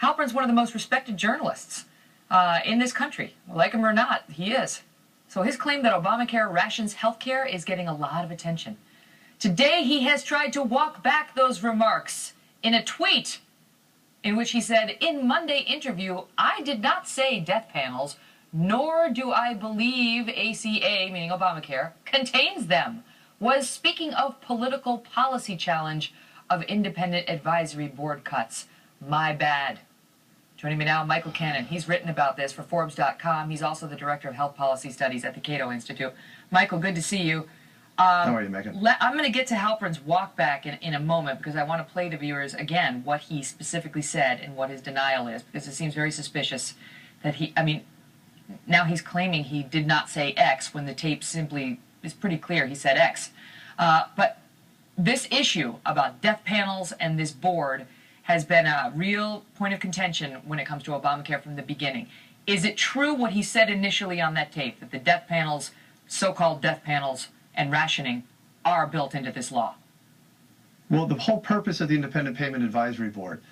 Halperin's one of the most respected journalists in this country. Like him or not, he is. So his claim that Obamacare rations health care is getting a lot of attention. Today he has tried to walk back those remarks in a tweet in which he said, in Monday interview, I did not say death panels, nor do I believe ACA, meaning Obamacare, contains them. Was speaking of political policy challenge of independent advisory board cuts. My bad. Joining me now, Michael Cannon. He's written about this for Forbes.com. He's also the Director of Health Policy Studies at the Cato Institute. Michael, good to see you. How are you, Megan? I'm going to get to Halperin's walk back in a moment because I want to play to viewers again what he specifically said and what his denial is, because it seems very suspicious that now he's claiming he did not say X when the tape simply is pretty clear he said X. But this issue about death panels and this board has been a real point of contention when it comes to Obamacare from the beginning. Is it true what he said initially on that tape, that the death panels, so-called death panels, and rationing are built into this law? Well, the whole purpose of the Independent Payment Advisory Board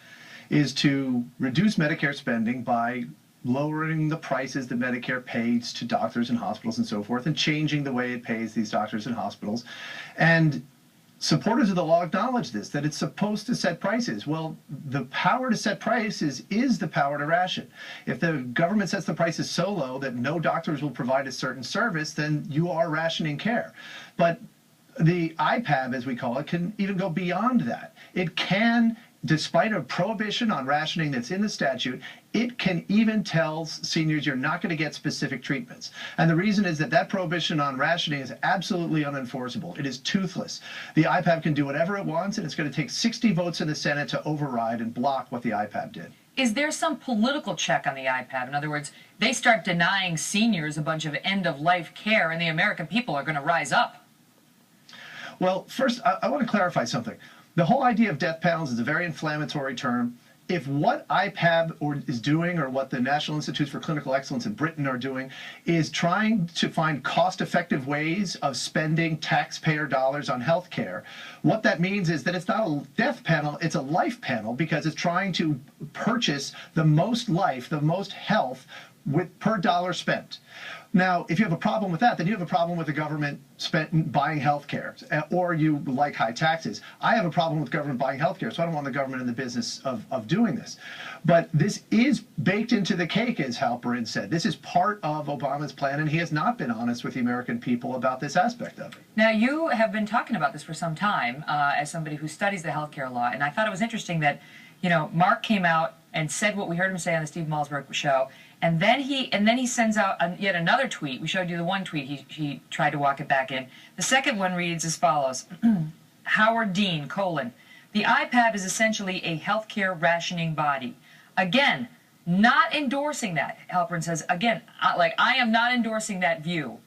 is to reduce Medicare spending by lowering the prices that Medicare pays to doctors and hospitals and so forth, and changing the way it pays these doctors and hospitals. And supporters of the law acknowledge this, that it's supposed to set prices. Well, the power to set prices is the power to ration. If the government sets the prices so low that no doctors will provide a certain service, then you are rationing care. But the IPAB, as we call it, can even go beyond that. It can, despite a prohibition on rationing that's in the statute, it can even tell seniors you're not going to get specific treatments. And the reason is that that prohibition on rationing is absolutely unenforceable. It is toothless. The IPAB can do whatever it wants, and it's going to take 60 votes in the Senate to override and block what the IPAB did. Is there some political check on the IPAB? In other words, they start denying seniors a bunch of end-of-life care, and the American people are going to rise up. Well, first, I want to clarify something. The whole idea of death panels is a very inflammatory term. If what IPAB is doing, or what the National Institutes for Clinical Excellence in Britain are doing, is trying to find cost-effective ways of spending taxpayer dollars on health care, what that means is that it's not a death panel, it's a life panel, because it's trying to purchase the most life, the most health per dollar spent. Now, if you have a problem with that, then you have a problem with the government buying health care, or you like high taxes. I have a problem with government buying health care, so I don't want the government in the business of doing this. But this is baked into the cake, as Halperin said. This is part of Obama's plan, and he has not been honest with the American people about this aspect of it. Now, you have been talking about this for some time as somebody who studies the health care law, and I thought it was interesting that, Mark came out and said what we heard him say on the Steve Malzberg show, and then he sends out yet another tweet. We showed you the one tweet he tried to walk it back in. The second one reads as follows: Howard Dean, the IPAB is essentially a healthcare rationing body. Again, not endorsing that. Halperin says, again, I am not endorsing that view,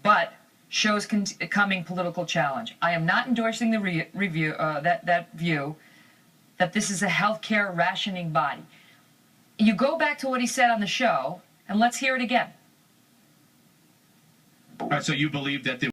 but shows coming political challenge. I am not endorsing the that view that this is a healthcare rationing body. You go back to what he said on the show, and let's hear it again. All right, so you believe that the